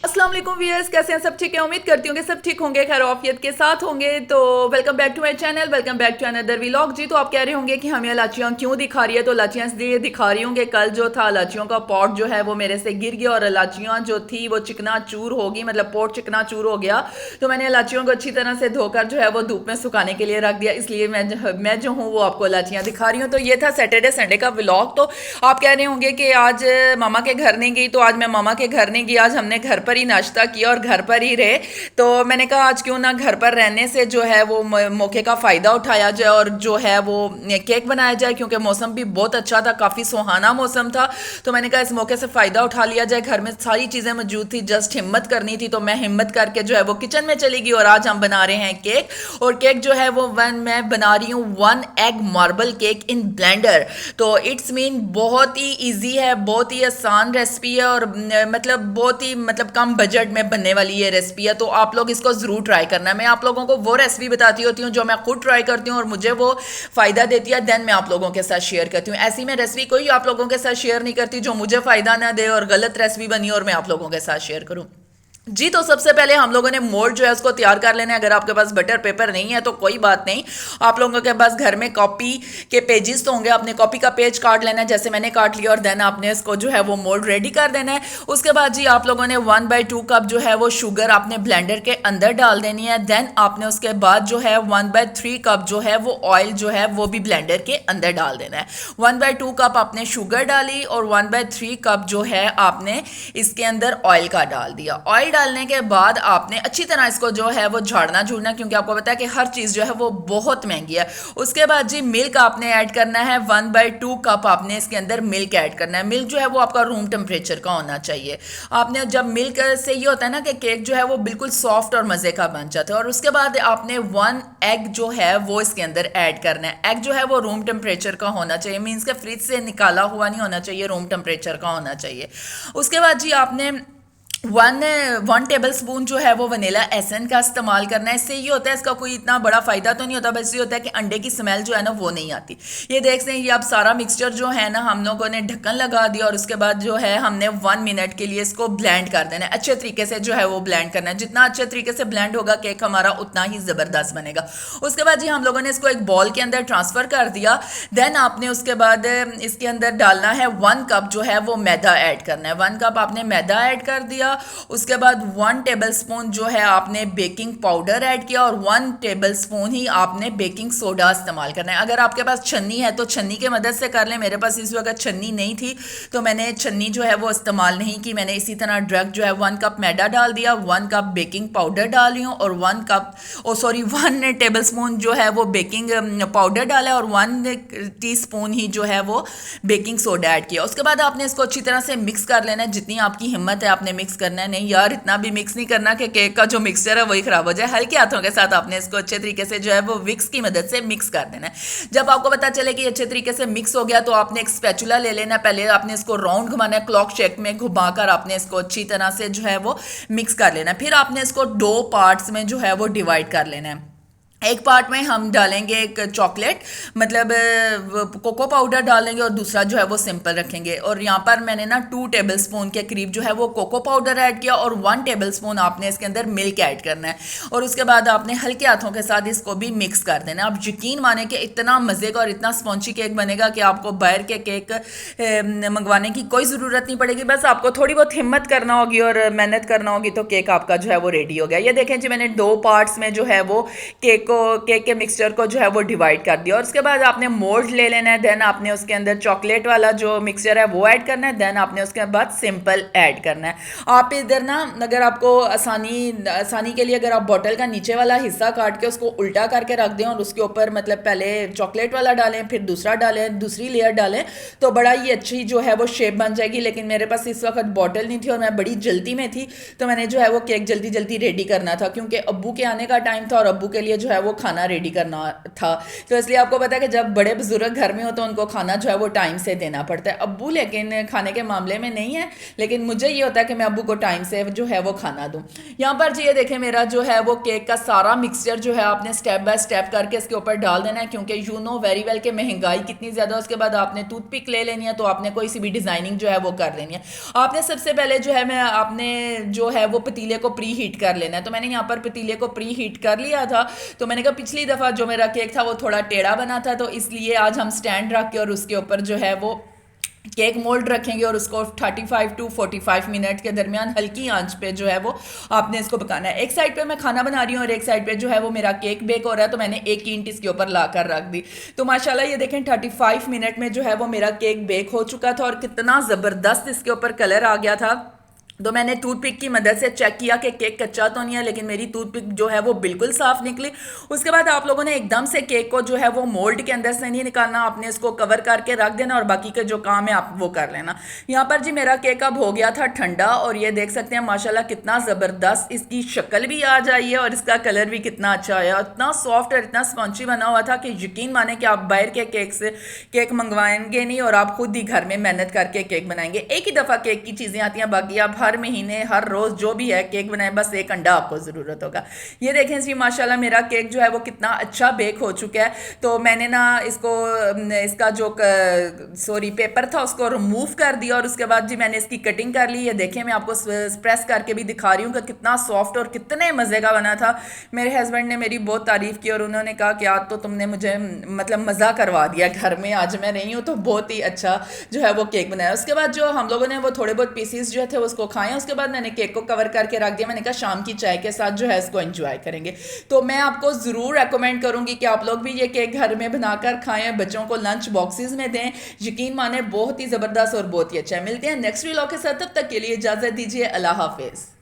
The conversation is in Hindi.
अस्सलाम वालेकुम व्यूअर्स, कैसे हैं? सब ठीक है? उम्मीद करती हूँ कि सब ठीक होंगे, खैर आफियत के साथ होंगे। तो welcome back to my channel, welcome back to another vlog. जी, तो आप कह रहे होंगे कि हमें इलाचियाँ क्यों दिखा रही है? तो इलाचियाँ इसलिए दिखा रही हूँ कि कल जो था इलाचियों का पॉट जो है वो मेरे से गिर गया और इलाचियाँ जो थी वो चिकना चूर होगी, मतलब पॉट चिकना चूर हो गया। तो मैंने इलाचियों को अच्छी तरह से धोकर जो है वो धूप में सुखाने के लिए रख दिया, इसलिए मैं जो हूँ वो आपको इलाचियाँ दिखा रही हूँ। तो ये था सैटरडे संडे का व्लॉग। तो आप कह रहे होंगे कि आज मामा के घर नहीं गई, तो आज मैं मामा के घर नहीं गई, आज हमने घर पर ही नाश्ता किया और घर पर ही रहे। तो मैंने कहा आज क्यों ना घर पर रहने से जो है वो मौके का फ़ायदा उठाया जाए और जो है वो केक बनाया जाए, क्योंकि मौसम भी बहुत अच्छा था, काफ़ी सुहाना मौसम था। तो मैंने कहा इस मौके से फ़ायदा उठा लिया जाए, घर में सारी चीज़ें मौजूद थी, जस्ट हिम्मत करनी थी। तो मैं हिम्मत करके जो है वो किचन में चली गई और आज हम बना रहे हैं केक। और केक जो है वो मैं बना रही हूँ 1 egg marble cake in Blender. तो इट्स मीन बहुत ही ईजी है, बहुत ही आसान रेसिपी है और मतलब बहुत ही मतलब कम बजट में बनने वाली ये रेसिपी है। तो आप लोग इसको ज़रूर ट्राई करना है। मैं आप लोगों को वो रेसिपी बताती होती हूँ जो मैं खुद ट्राई करती हूँ और मुझे वो फ़ायदा देती है, देन मैं आप लोगों के साथ शेयर करती हूँ। ऐसी मैं रेसिपी कोई आप लोगों के साथ शेयर नहीं करती जो मुझे फ़ायदा ना दे और गलत रेसिपी बनी और मैं आप लोगों के साथ शेयर करूँ। जी, तो सबसे पहले हम लोगों ने मोल्ड जो है उसको तैयार कर लेना है। अगर आपके पास बटर पेपर नहीं है तो कोई बात नहीं, आप लोगों के पास घर में कॉपी के पेजेस तो होंगे, आपने कॉपी का पेज काट लेना है जैसे मैंने काट लिया और देन आपने इसको जो है वो मोल्ड रेडी कर देना है। उसके बाद जी आप लोगों ने 1/2 कप जो है वो शुगर आपने ब्लेंडर के अंदर डाल देनी है। देन आपने उसके बाद जो है 1/3 कप जो है वो ऑयल जो है वो भी ब्लेंडर के अंदर डाल देना है। 1/2 कप आपने शुगर डाली और 1/3 कप जो है आपने इसके अंदर ऑयल का डाल दिया। ऑयल डालने के बाद आपने अच्छी तरह इसको जो है वो झाड़ना झूड़ना, क्योंकि आपको पता है कि हर चीज़ जो है वो बहुत महंगी है। उसके बाद जी मिल्क आपने ऐड करना है, 1/2 कप आपने इसके अंदर मिल्क ऐड करना है। मिल्क जो है वो आपका रूम टेम्परेचर का होना चाहिए। आपने जब मिल्क से ये होता है ना कि केक जो है वो बिल्कुल सॉफ्ट और मज़े का बन जाता है। और उसके बाद आपने 1 एग जो है वो इसके अंदर ऐड करना है। एग जो है वो रूम टेम्परेचर का होना चाहिए, मीन्स के फ्रिज से निकाला हुआ नहीं होना चाहिए, रूम टेम्परेचर का होना चाहिए। उसके बाद जी आपने वन टेबल स्पून जो है वो वनीला एसेंस का इस्तेमाल करना है। इससे ये होता है, इसका कोई इतना बड़ा फ़ायदा तो नहीं होता, बस ये होता है कि अंडे की स्मेल जो है ना वो नहीं आती। ये देख सकते हैं, ये अब सारा मिक्सचर जो है ना हम लोगों ने ढक्कन लगा दिया और उसके बाद जो है हमने 1 मिनट के लिए इसको ब्लेंड कर देना है। अच्छे तरीके से जो है वो ब्लेंड करना है, जितना अच्छे तरीके से ब्लेंड होगा केक हमारा उतना ही ज़बरदस्त बनेगा। उसके बाद जी हम लोगों ने इसको एक बॉल के अंदर ट्रांसफ़र कर दिया। देन आपने उसके बाद इसके अंदर डालना है 1 कप जो है वो मैदा ऐड करना है। 1 कप आपने मैदा ऐड कर दिया। उसके बाद 1 टेबल स्पून जो है आपने बेकिंग पाउडर ऐड किया और 1 टेबल स्पून ही आपने बेकिंग सोडा इस्तेमाल करना है। अगर आपके पास छन्नी है तो छन्नी की मदद से कर लें। मेरे पास इस वक्त छन्नी नहीं थी तो मैंने छन्नी जो है वो इस्तेमाल नहीं की। मैंने इसी तरह डायरेक्ट जो है 1 कप मैदा डाल दिया, 1 कप बेकिंग पाउडर डाल रही हूँ और 1 टेबल स्पून जो है वो बेकिंग पाउडर डाला और 1 टीस्पून ही जो है वो बेकिंग सोडा ऐड किया। उसके बाद आपने इसको अच्छी तरह से मिक्स कर लेना है, जितनी आपकी हिम्मत है आपने मिक्स करना है। नहीं यार, इतना भी मिक्स नहीं करना कि केक का जो मिक्सचर है वही खराब हो जाए। हल्के हाथों के साथ आपने इसको अच्छे तरीके से जो है वो विक्स की मदद से मिक्स कर देना है। जब आपको पता चले कि अच्छे तरीके से मिक्स हो गया तो आपने एक स्पैचुला ले लेना। पहले आपने इसको राउंड घुमाना है, क्लॉक शेप में घुमाकर आपने इसको अच्छी तरह से जो है वो मिक्स कर लेना है। फिर आपने इसको 2 पार्ट्स में जो है वो डिवाइड कर लेना है। एक पार्ट में हम डालेंगे एक चॉकलेट, मतलब कोको पाउडर डालेंगे और दूसरा जो है वो सिंपल रखेंगे। और यहाँ पर मैंने ना 2 टेबल स्पून के करीब जो है वो कोको पाउडर ऐड किया और 1 टेबल स्पून आपने इसके अंदर मिल्क ऐड करना है। और उसके बाद आपने हल्के हाथों के साथ इसको भी मिक्स कर देना है। आप यकीन माने कि इतना मज़े का और इतना स्पॉन्जी केक बनेगा कि आपको बाहर के केक मंगवाने की कोई ज़रूरत नहीं पड़ेगी। बस आपको थोड़ी बहुत हिम्मत करना होगी और मेहनत करना होगी तो केक आपका जो है वो रेडी हो गया। ये देखें जी, मैंने 2 पार्ट्स में जो है वो केक के मिक्सचर को जो है वो डिवाइड कर दिया। और उसके बाद आपने मोल्ड ले लेना है। देन आपने उसके अंदर चॉकलेट वाला जो मिक्सचर है वो ऐड करना है। देन आपने उसके बाद सिंपल ऐड करना है। आप इधर ना, अगर आपको आसानी के लिए अगर आप बॉटल का नीचे वाला हिस्सा काट के उसको उल्टा करके रख दें और उसके ऊपर मतलब पहले चॉकलेट वाला डालें, फिर दूसरा डालें, दूसरी लेयर डालें, तो बड़ा ही अच्छी जो है वो शेप बन जाएगी। लेकिन मेरे पास इस वक्त बॉटल नहीं थी और मैं बड़ी जल्दी में थी, तो मैंने जो है वो केक जल्दी जल्दी रेडी करना था क्योंकि अब्बू के आने का टाइम था और अब्बू के लिए जो है वो खाना रेडी करना था। तो इसलिए आपको पता है कि जब बड़े बुजुर्ग घर में हो तो उनको खाना जो है वो टाइम से देना पड़ता है। अब्बू लेकिन खाने के मामले में नहीं है, लेकिन मुझे ये होता है कि मैं अब्बू को टाइम से जो है वो खाना दूँ। यहाँ पर जी ये देखें मेरा जो है वो केक का सारा मिक्सचर जो है आपने स्टेप बाय स्टेप करके इसके ऊपर डाल देना है, क्योंकि यू नो वेरी वेल कि महंगाई कितनी ज़्यादा। उसके बाद आपने टूथपिक ले लेनी है, तो आपने कोई सी भी डिज़ाइनिंग जो है वो कर लेनी है। आपने सबसे पहले जो है आपने जो है वो पतीले को प्री हीट कर लेना है। तो मैंने यहाँ पर पतीले को प्री हीट कर लिया था। तो मैंने कहा पिछली दफ़ा जो मेरा केक था वो थोड़ा टेढ़ा बना था, तो इसलिए आज हम स्टैंड रख के और उसके ऊपर जो है वो केक मोल्ड रखेंगे और उसको 35 टू 45 मिनट के दरमियान हल्की आंच पे जो है वो आपने इसको पकाना है। एक साइड पे मैं खाना बना रही हूँ और एक साइड पे जो है वो मेरा केक बेक हो रहा है, तो मैंने एक ईंट इसके ऊपर ला कर रख दी। तो माशाल्लाह ये देखें 35 मिनट में जो है वो मेरा केक बेक हो चुका था और कितना ज़बरदस्त इसके ऊपर कलर आ गया था। तो मैंने टूथपिक की मदद से चेक किया कि केक कच्चा तो नहीं है, लेकिन मेरी टूथपिक जो है वो बिल्कुल साफ निकली। उसके बाद आप लोगों ने एकदम से केक को जो है वो मोल्ड के अंदर से नहीं निकालना, आपने इसको कवर करके रख देना और बाकी के जो काम है आप वो कर लेना। यहाँ पर जी मेरा केक अब हो गया था ठंडा और ये देख सकते हैं माशाल्लाह कितना ज़बरदस्त इसकी शक्ल भी आ जाई है और इसका कलर भी कितना अच्छा आया। इतना सॉफ्ट और इतना स्पंची बना हुआ था कि यकीन माने कि आप बाहर के केक से केक मंगवाएंगे नहीं और आप खुद ही घर में मेहनत करके केक बनाएंगे। एक ही दफ़ा केक की चीज़ें आती हैं, बाकी आप हर महीने हर रोज जो भी है केक बनाए, बस एक अंडा आपको ज़रूरत होगा। ये देखें जी माशाल्लाह मेरा केक जो है वो कितना अच्छा बेक हो चुका है। तो मैंने ना इसको इसका जो पेपर था उसको रिमूव कर दिया और उसके बाद जी मैंने इसकी कटिंग कर ली। ये देखें मैं आपको प्रेस करके भी दिखा रही हूँ कि कितना सॉफ्ट और कितने मज़े का बना था। मेरे हस्बैंड ने मेरी बहुत तारीफ़ की और उन्होंने कहा कि आज तो तुमने मुझे मतलब मज़ा करवा दिया घर में, आज मैं नहीं हूँ तो बहुत ही अच्छा जो है वो केक बनाया। उसके बाद जो हम लोगों ने वो थोड़े बहुत पीसीस जो थे उसको खाए। उसके बाद मैंने केक को कवर करके रख दिया। मैंने कहा शाम की चाय के साथ जो है इसको एंजॉय करेंगे। तो मैं आपको ज़रूर रेकमेंड करूंगी कि आप लोग भी ये केक घर में बनाकर खाएं, बच्चों को लंच बॉक्सेस में दें। यकीन माने बहुत ही ज़बरदस्त और बहुत ही अच्छा है। मिलते हैं नेक्स्ट व्लॉग के साथ, तब तक के लिए इजाज़त दीजिए। अल्लाह हाफिज़।